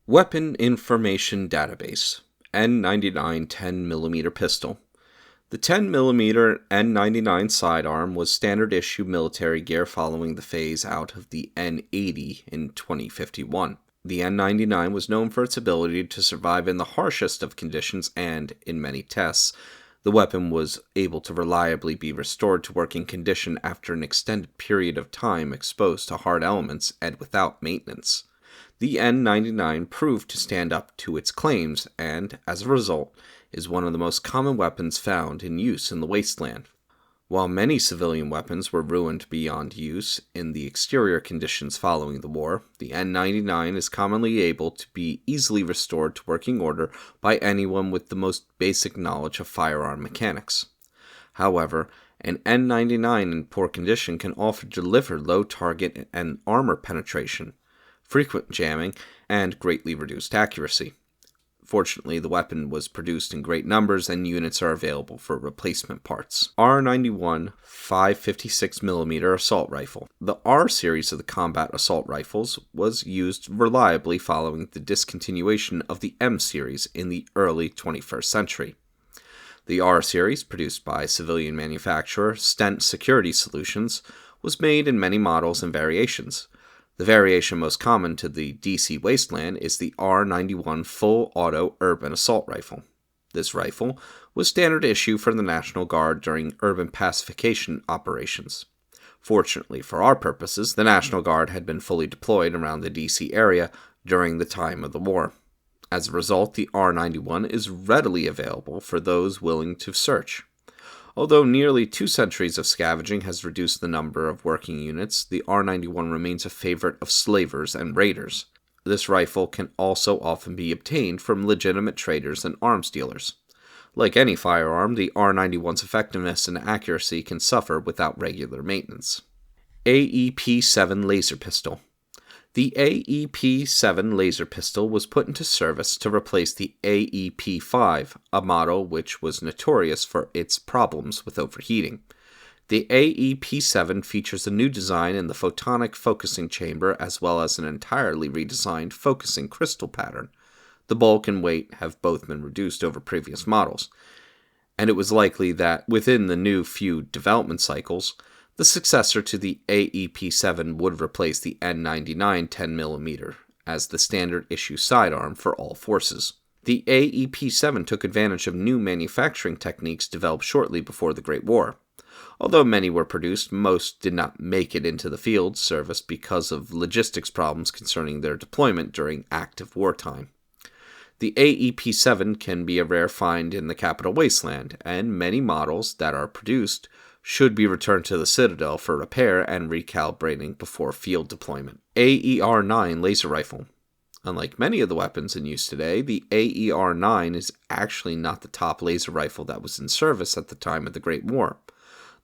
Weapon Information Database N99 10mm pistol. The 10mm N99 sidearm was standard issue military gear following the phase out of the N80 in 2051. The N99 was known for its ability to survive in the harshest of conditions and, in many tests, the weapon was able to reliably be restored to working condition after an extended period of time exposed to hard elements and without maintenance. The N99 proved to stand up to its claims and, as a result, is one of the most common weapons found in use in the wasteland. While many civilian weapons were ruined beyond use in the exterior conditions following the war, the N99 is commonly able to be easily restored to working order by anyone with the most basic knowledge of firearm mechanics. However, an N99 in poor condition can often deliver low target and armor penetration, frequent jamming, and greatly reduced accuracy. Fortunately, the weapon was produced in great numbers and units are available for replacement parts. R91 5.56mm Assault Rifle. The R series of the combat assault rifles was used reliably following the discontinuation of the M series in the early 21st century. The R series, produced by civilian manufacturer Stent Security Solutions, was made in many models and variations. The variation most common to the DC wasteland is the R91 Full Auto Urban Assault Rifle. This rifle was standard issue for the National Guard during urban pacification operations. Fortunately for our purposes, the National Guard had been fully deployed around the DC area during the time of the war. As a result, the R91 is readily available for those willing to search. Although nearly 2 centuries of scavenging has reduced the number of working units, the R91 remains a favorite of slavers and raiders. This rifle can also often be obtained from legitimate traders and arms dealers. Like any firearm, the R91's effectiveness and accuracy can suffer without regular maintenance. AEP-7 Laser Pistol. The AEP-7 laser pistol was put into service to replace the AEP-5, a model which was notorious for its problems with overheating. The AEP-7 features a new design in the photonic focusing chamber as well as an entirely redesigned focusing crystal pattern. The bulk and weight have both been reduced over previous models, and it was likely that within the new few development cycles, the successor to the AEP-7 would replace the N99 10mm as the standard issue sidearm for all forces. The AEP-7 took advantage of new manufacturing techniques developed shortly before the Great War. Although many were produced, most did not make it into the field service because of logistics problems concerning their deployment during active wartime. The AEP-7 can be a rare find in the capital wasteland, and many models that are produced should be returned to the Citadel for repair and recalibrating before field deployment. AER-9 Laser Rifle. Unlike many of the weapons in use today, the AER-9 is actually not the top laser rifle that was in service at the time of the Great War.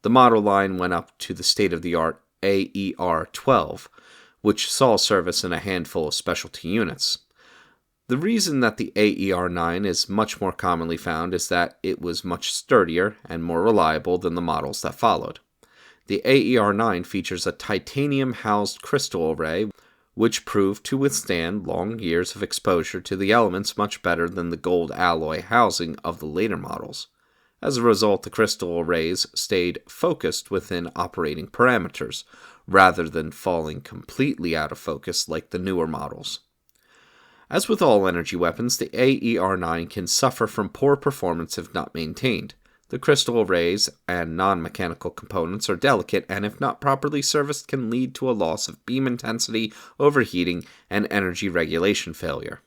The model line went up to the state-of-the-art AER-12, which saw service in a handful of specialty units. The reason that the AER-9 is much more commonly found is that it was much sturdier and more reliable than the models that followed. The AER-9 features a titanium-housed crystal array, which proved to withstand long years of exposure to the elements much better than the gold alloy housing of the later models. As a result, the crystal arrays stayed focused within operating parameters, rather than falling completely out of focus like the newer models. As with all energy weapons, the AER-9 can suffer from poor performance if not maintained. The crystal arrays and non-mechanical components are delicate and if not properly serviced can lead to a loss of beam intensity, overheating, and energy regulation failure.